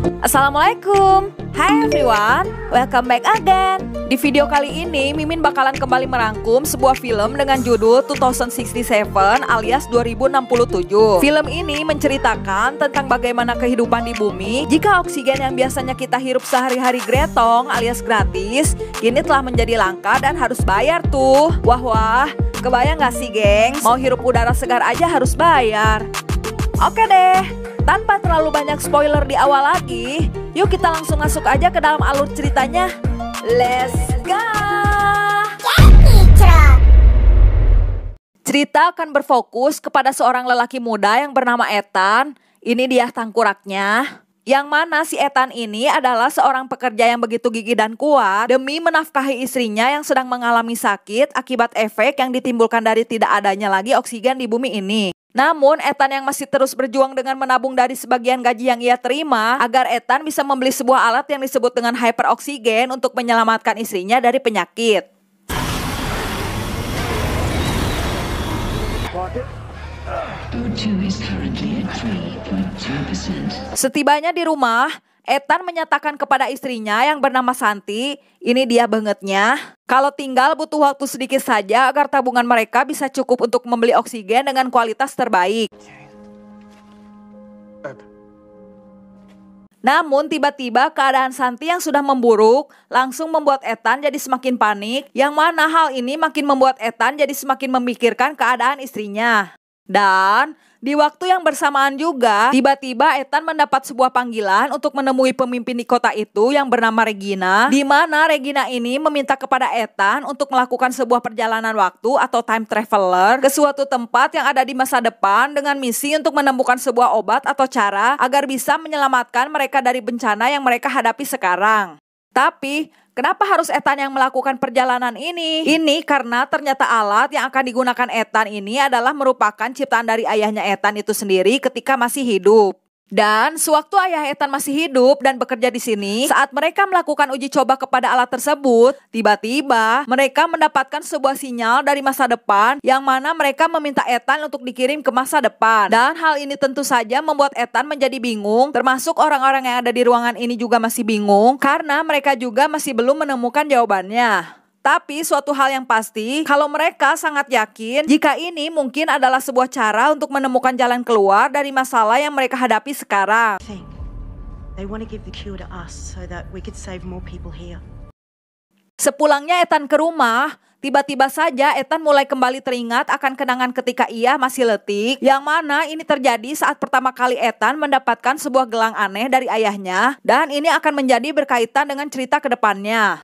Assalamualaikum. Hai everyone, welcome back again. Di video kali ini Mimin bakalan kembali merangkum sebuah film dengan judul 2067 alias 2067. Film ini menceritakan tentang bagaimana kehidupan di bumi jika oksigen yang biasanya kita hirup sehari-hari gretong alias gratis kini telah menjadi langka dan harus bayar tuh. Wah, kebayang gak sih geng? Mau hirup udara segar aja harus bayar. Oke deh, tanpa terlalu banyak spoiler di awal lagi, yuk kita langsung masuk aja ke dalam alur ceritanya. Let's go! Cerita akan berfokus kepada seorang lelaki muda yang bernama Ethan. Ini dia tengkoraknya. Yang mana si Ethan ini adalah seorang pekerja yang begitu gigih dan kuat demi menafkahi istrinya yang sedang mengalami sakit akibat efek yang ditimbulkan dari tidak adanya lagi oksigen di bumi ini. Namun Ethan yang masih terus berjuang dengan menabung dari sebagian gaji yang ia terima agar Ethan bisa membeli sebuah alat yang disebut dengan hyperoksigen untuk menyelamatkan istrinya dari penyakit. Setibanya di rumah, Ethan menyatakan kepada istrinya yang bernama Santi, ini dia bangetnya, kalau tinggal butuh waktu sedikit saja agar tabungan mereka bisa cukup untuk membeli oksigen dengan kualitas terbaik. Namun tiba-tiba keadaan Santi yang sudah memburuk langsung membuat Ethan jadi semakin panik, yang mana hal ini makin membuat Ethan jadi semakin memikirkan keadaan istrinya. Dan di waktu yang bersamaan juga, tiba-tiba Ethan mendapat sebuah panggilan untuk menemui pemimpin di kota itu yang bernama Regina, di mana Regina ini meminta kepada Ethan untuk melakukan sebuah perjalanan waktu atau time traveler ke suatu tempat yang ada di masa depan dengan misi untuk menemukan sebuah obat atau cara agar bisa menyelamatkan mereka dari bencana yang mereka hadapi sekarang. Tapi kenapa harus Ethan yang melakukan perjalanan ini? Ini karena ternyata alat yang akan digunakan Ethan ini adalah merupakan ciptaan dari ayahnya Ethan itu sendiri ketika masih hidup. Dan sewaktu ayah Ethan masih hidup dan bekerja di sini, saat mereka melakukan uji coba kepada alat tersebut, tiba-tiba mereka mendapatkan sebuah sinyal dari masa depan yang mana mereka meminta Ethan untuk dikirim ke masa depan. Dan hal ini tentu saja membuat Ethan menjadi bingung, termasuk orang-orang yang ada di ruangan ini juga masih bingung karena mereka juga masih belum menemukan jawabannya. Tapi suatu hal yang pasti, kalau mereka sangat yakin jika ini mungkin adalah sebuah cara untuk menemukan jalan keluar dari masalah yang mereka hadapi sekarang. Sepulangnya Ethan ke rumah, tiba-tiba saja Ethan mulai kembali teringat akan kenangan ketika ia masih letik, yang mana ini terjadi saat pertama kali Ethan mendapatkan sebuah gelang aneh dari ayahnya, dan ini akan menjadi berkaitan dengan cerita ke depannya.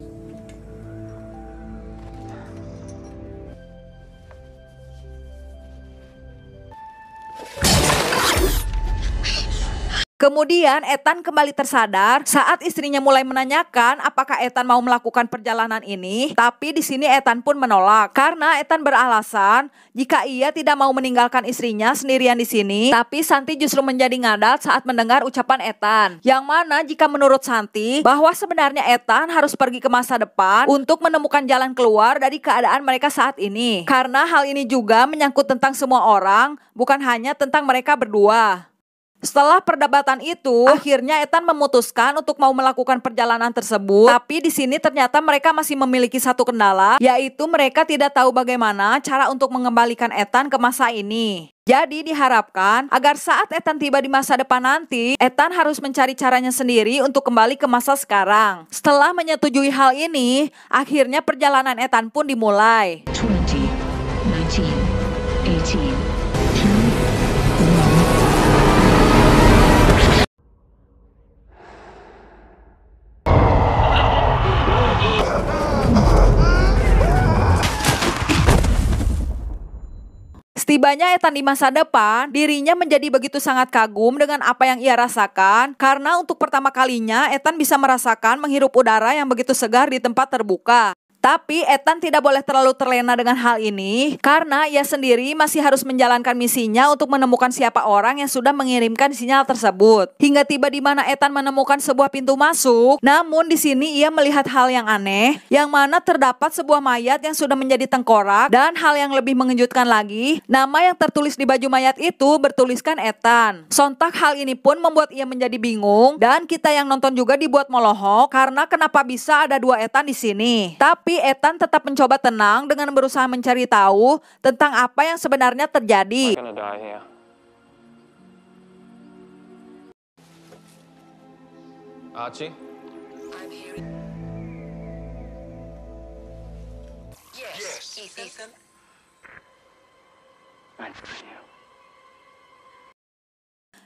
Kemudian Ethan kembali tersadar saat istrinya mulai menanyakan apakah Ethan mau melakukan perjalanan ini. Tapi di sini Ethan pun menolak karena Ethan beralasan jika ia tidak mau meninggalkan istrinya sendirian di sini. Tapi Santi justru menjadi ngadat saat mendengar ucapan Ethan. Yang mana jika menurut Santi bahwa sebenarnya Ethan harus pergi ke masa depan untuk menemukan jalan keluar dari keadaan mereka saat ini. Karena hal ini juga menyangkut tentang semua orang, bukan hanya tentang mereka berdua. Setelah perdebatan itu, akhirnya Ethan memutuskan untuk mau melakukan perjalanan tersebut. Tapi di sini ternyata mereka masih memiliki satu kendala, yaitu mereka tidak tahu bagaimana cara untuk mengembalikan Ethan ke masa ini. Jadi diharapkan agar saat Ethan tiba di masa depan nanti, Ethan harus mencari caranya sendiri untuk kembali ke masa sekarang. Setelah menyetujui hal ini, akhirnya perjalanan Ethan pun dimulai. 20, 19, 18. Setibanya Ethan di masa depan, dirinya menjadi begitu sangat kagum dengan apa yang ia rasakan karena untuk pertama kalinya Ethan bisa merasakan menghirup udara yang begitu segar di tempat terbuka. Tapi Ethan tidak boleh terlalu terlena dengan hal ini karena ia sendiri masih harus menjalankan misinya untuk menemukan siapa orang yang sudah mengirimkan sinyal tersebut. Hingga tiba di mana Ethan menemukan sebuah pintu masuk, namun di sini ia melihat hal yang aneh, yang mana terdapat sebuah mayat yang sudah menjadi tengkorak, dan hal yang lebih mengejutkan lagi, nama yang tertulis di baju mayat itu bertuliskan Ethan. Sontak hal ini pun membuat ia menjadi bingung, dan kita yang nonton juga dibuat melohok karena kenapa bisa ada dua Ethan di sini. Tapi Ethan tetap mencoba tenang dengan berusaha mencari tahu tentang apa yang sebenarnya terjadi. Archie? Yes, Ethan.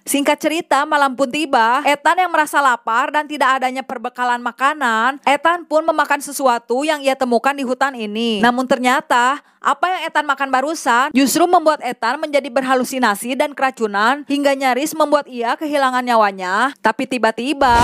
Singkat cerita, malam pun tiba. Ethan yang merasa lapar dan tidak adanya perbekalan makanan, Ethan pun memakan sesuatu yang ia temukan di hutan ini. Namun ternyata, apa yang Ethan makan barusan justru membuat Ethan menjadi berhalusinasi dan keracunan hingga nyaris membuat ia kehilangan nyawanya. Tapi tiba-tiba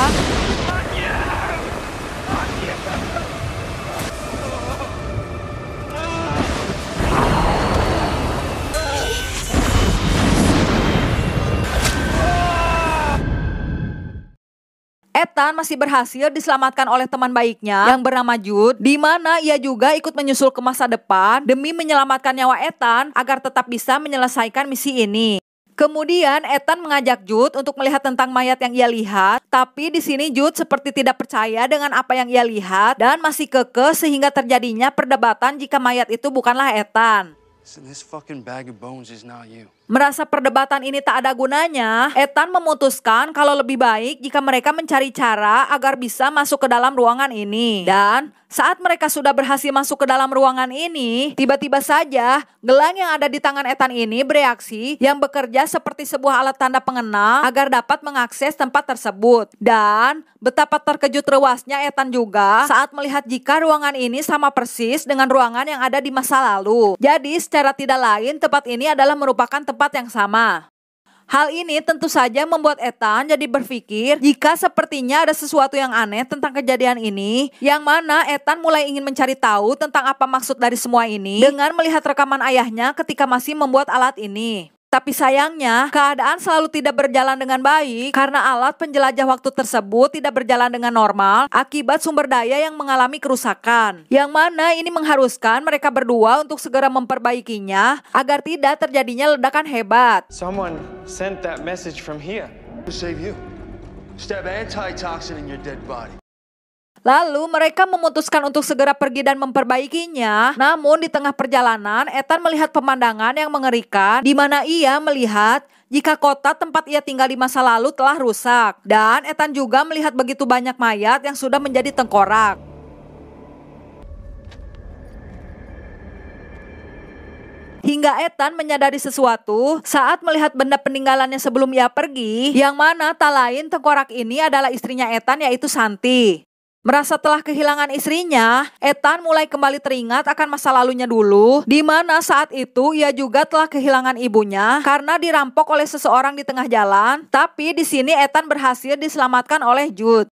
Ethan masih berhasil diselamatkan oleh teman baiknya yang bernama Jude, di mana ia juga ikut menyusul ke masa depan demi menyelamatkan nyawa Ethan agar tetap bisa menyelesaikan misi ini. Kemudian Ethan mengajak Jude untuk melihat tentang mayat yang ia lihat, tapi di sini Jude seperti tidak percaya dengan apa yang ia lihat dan masih kekeh sehingga terjadinya perdebatan jika mayat itu bukanlah Ethan. This fucking bag of bones is not you. Merasa perdebatan ini tak ada gunanya, Ethan memutuskan kalau lebih baik jika mereka mencari cara agar bisa masuk ke dalam ruangan ini. Dan saat mereka sudah berhasil masuk ke dalam ruangan ini, tiba-tiba saja gelang yang ada di tangan Ethan ini bereaksi yang bekerja seperti sebuah alat tanda pengenal agar dapat mengakses tempat tersebut. Dan betapa terkejut rewasnya Ethan juga saat melihat jika ruangan ini sama persis dengan ruangan yang ada di masa lalu. Jadi secara tidak lain tempat ini adalah merupakan tempat yang sama. Hal ini tentu saja membuat Ethan jadi berpikir jika sepertinya ada sesuatu yang aneh tentang kejadian ini, yang mana Ethan mulai ingin mencari tahu tentang apa maksud dari semua ini dengan melihat rekaman ayahnya ketika masih membuat alat ini. Tapi sayangnya, keadaan selalu tidak berjalan dengan baik karena alat penjelajah waktu tersebut tidak berjalan dengan normal akibat sumber daya yang mengalami kerusakan. Yang mana ini mengharuskan mereka berdua untuk segera memperbaikinya agar tidak terjadinya ledakan hebat. Someone sent that message from here. To save you. Stab antitoxin in your dead body. Lalu mereka memutuskan untuk segera pergi dan memperbaikinya. Namun di tengah perjalanan, Ethan melihat pemandangan yang mengerikan di mana ia melihat jika kota tempat ia tinggal di masa lalu telah rusak. Dan Ethan juga melihat begitu banyak mayat yang sudah menjadi tengkorak. Hingga Ethan menyadari sesuatu saat melihat benda peninggalannya sebelum ia pergi, yang mana tak lain tengkorak ini adalah istrinya Ethan, yaitu Shanti. Merasa telah kehilangan istrinya, Ethan mulai kembali teringat akan masa lalunya dulu, di mana saat itu ia juga telah kehilangan ibunya karena dirampok oleh seseorang di tengah jalan. Tapi di sini Ethan berhasil diselamatkan oleh Jude.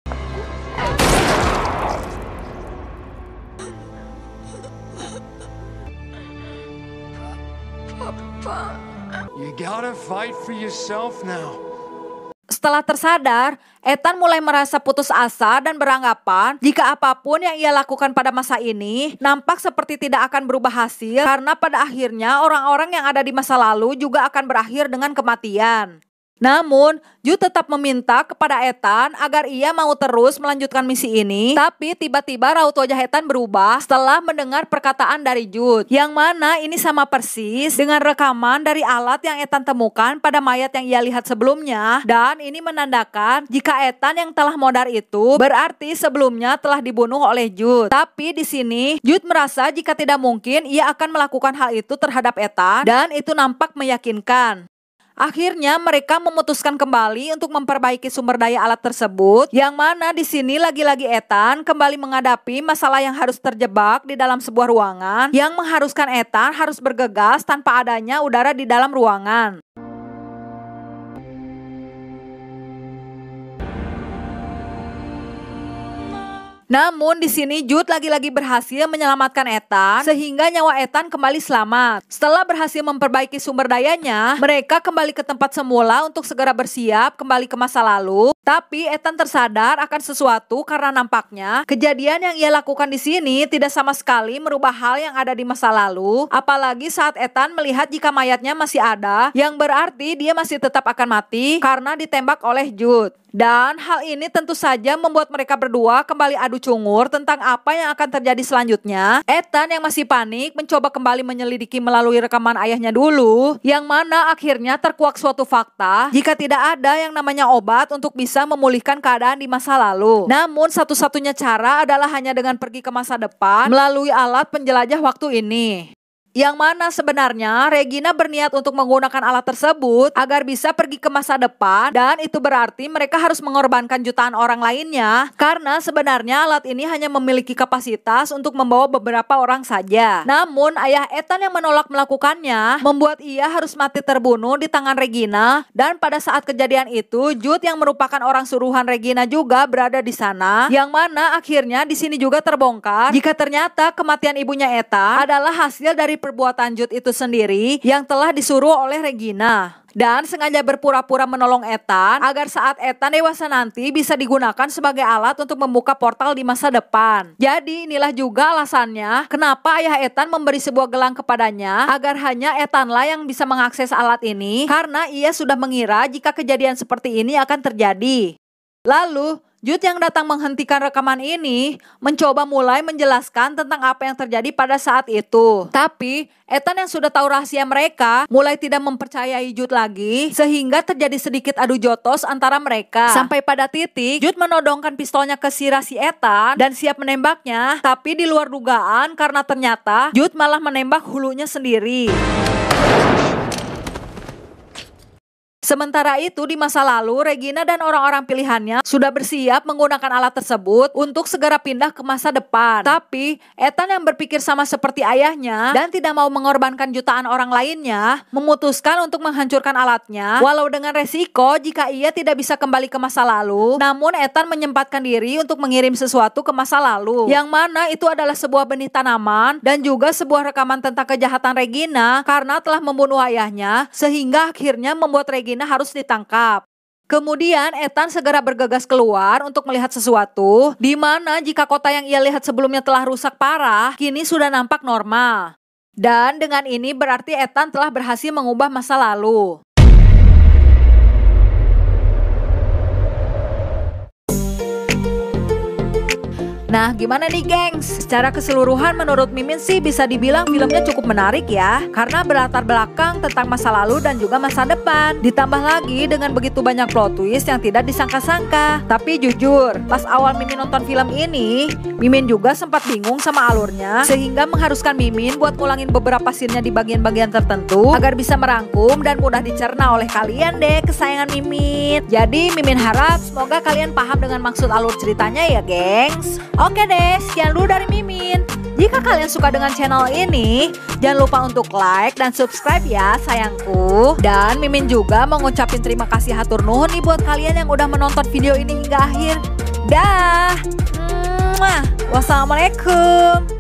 You gotta fight for yourself now. Setelah tersadar, Ethan mulai merasa putus asa dan beranggapan jika apapun yang ia lakukan pada masa ini nampak seperti tidak akan berubah hasil karena pada akhirnya orang-orang yang ada di masa lalu juga akan berakhir dengan kematian. Namun, Jude tetap meminta kepada Ethan agar ia mau terus melanjutkan misi ini. Tapi tiba-tiba raut wajah Ethan berubah setelah mendengar perkataan dari Jude, yang mana ini sama persis dengan rekaman dari alat yang Ethan temukan pada mayat yang ia lihat sebelumnya. Dan ini menandakan jika Ethan yang telah modar itu berarti sebelumnya telah dibunuh oleh Jude. Tapi di sini Jude merasa jika tidak mungkin ia akan melakukan hal itu terhadap Ethan, dan itu nampak meyakinkan. Akhirnya mereka memutuskan kembali untuk memperbaiki sumber daya alat tersebut, yang mana di sini lagi-lagi Ethan kembali menghadapi masalah yang harus terjebak di dalam sebuah ruangan yang mengharuskan Ethan harus bergegas tanpa adanya udara di dalam ruangan. Namun di sini Jude lagi-lagi berhasil menyelamatkan Ethan sehingga nyawa Ethan kembali selamat. Setelah berhasil memperbaiki sumber dayanya, mereka kembali ke tempat semula untuk segera bersiap kembali ke masa lalu. Tapi Ethan tersadar akan sesuatu karena nampaknya kejadian yang ia lakukan di sini tidak sama sekali merubah hal yang ada di masa lalu. Apalagi saat Ethan melihat jika mayatnya masih ada, yang berarti dia masih tetap akan mati karena ditembak oleh Jude. Dan hal ini tentu saja membuat mereka berdua kembali adu cungur tentang apa yang akan terjadi selanjutnya. Ethan yang masih panik mencoba kembali menyelidiki melalui rekaman ayahnya dulu, yang mana akhirnya terkuak suatu fakta jika tidak ada yang namanya obat untuk bisa memulihkan keadaan di masa lalu. Namun satu-satunya cara adalah hanya dengan pergi ke masa depan melalui alat penjelajah waktu ini. Yang mana sebenarnya Regina berniat untuk menggunakan alat tersebut agar bisa pergi ke masa depan, dan itu berarti mereka harus mengorbankan jutaan orang lainnya karena sebenarnya alat ini hanya memiliki kapasitas untuk membawa beberapa orang saja. Namun ayah Ethan yang menolak melakukannya membuat ia harus mati terbunuh di tangan Regina, dan pada saat kejadian itu Jude yang merupakan orang suruhan Regina juga berada di sana, yang mana akhirnya di sini juga terbongkar jika ternyata kematian ibunya Ethan adalah hasil dari perbuatan Jude itu sendiri yang telah disuruh oleh Regina. Dan sengaja berpura-pura menolong Ethan agar saat Ethan dewasa nanti bisa digunakan sebagai alat untuk membuka portal di masa depan. Jadi inilah juga alasannya kenapa ayah Ethan memberi sebuah gelang kepadanya agar hanya Ethanlah yang bisa mengakses alat ini, karena ia sudah mengira jika kejadian seperti ini akan terjadi. Lalu Jude yang datang menghentikan rekaman ini mencoba mulai menjelaskan tentang apa yang terjadi pada saat itu. Tapi Ethan yang sudah tahu rahasia mereka mulai tidak mempercayai Jude lagi, sehingga terjadi sedikit adu jotos antara mereka. Sampai pada titik Jude menodongkan pistolnya ke sirah si Ethan dan siap menembaknya, tapi di luar dugaan karena ternyata Jude malah menembak hulunya sendiri. Sementara itu di masa lalu Regina dan orang-orang pilihannya sudah bersiap menggunakan alat tersebut untuk segera pindah ke masa depan. Tapi Ethan yang berpikir sama seperti ayahnya dan tidak mau mengorbankan jutaan orang lainnya memutuskan untuk menghancurkan alatnya, walau dengan resiko jika ia tidak bisa kembali ke masa lalu. Namun Ethan menyempatkan diri untuk mengirim sesuatu ke masa lalu, yang mana itu adalah sebuah benih tanaman dan juga sebuah rekaman tentang kejahatan Regina karena telah membunuh ayahnya, sehingga akhirnya membuat Regina harus ditangkap. Kemudian Ethan segera bergegas keluar untuk melihat sesuatu, di mana jika kota yang ia lihat sebelumnya telah rusak parah, kini sudah nampak normal. Dan dengan ini berarti Ethan telah berhasil mengubah masa lalu. Nah, gimana nih gengs? Secara keseluruhan menurut Mimin sih bisa dibilang filmnya cukup menarik ya, karena berlatar belakang tentang masa lalu dan juga masa depan. Ditambah lagi dengan begitu banyak plot twist yang tidak disangka-sangka. Tapi jujur, pas awal Mimin nonton film ini, Mimin juga sempat bingung sama alurnya, sehingga mengharuskan Mimin buat ngulangin beberapa scene-nya di bagian-bagian tertentu agar bisa merangkum dan mudah dicerna oleh kalian deh kesayangan Mimin. Jadi Mimin harap semoga kalian paham dengan maksud alur ceritanya ya gengs. Oke deh, sekian dulu dari Mimin. Jika kalian suka dengan channel ini, jangan lupa untuk like dan subscribe ya sayangku. Dan Mimin juga mau ngucapin terima kasih hatur nuhun nih buat kalian yang udah menonton video ini hingga akhir. Dah. Wassalamualaikum.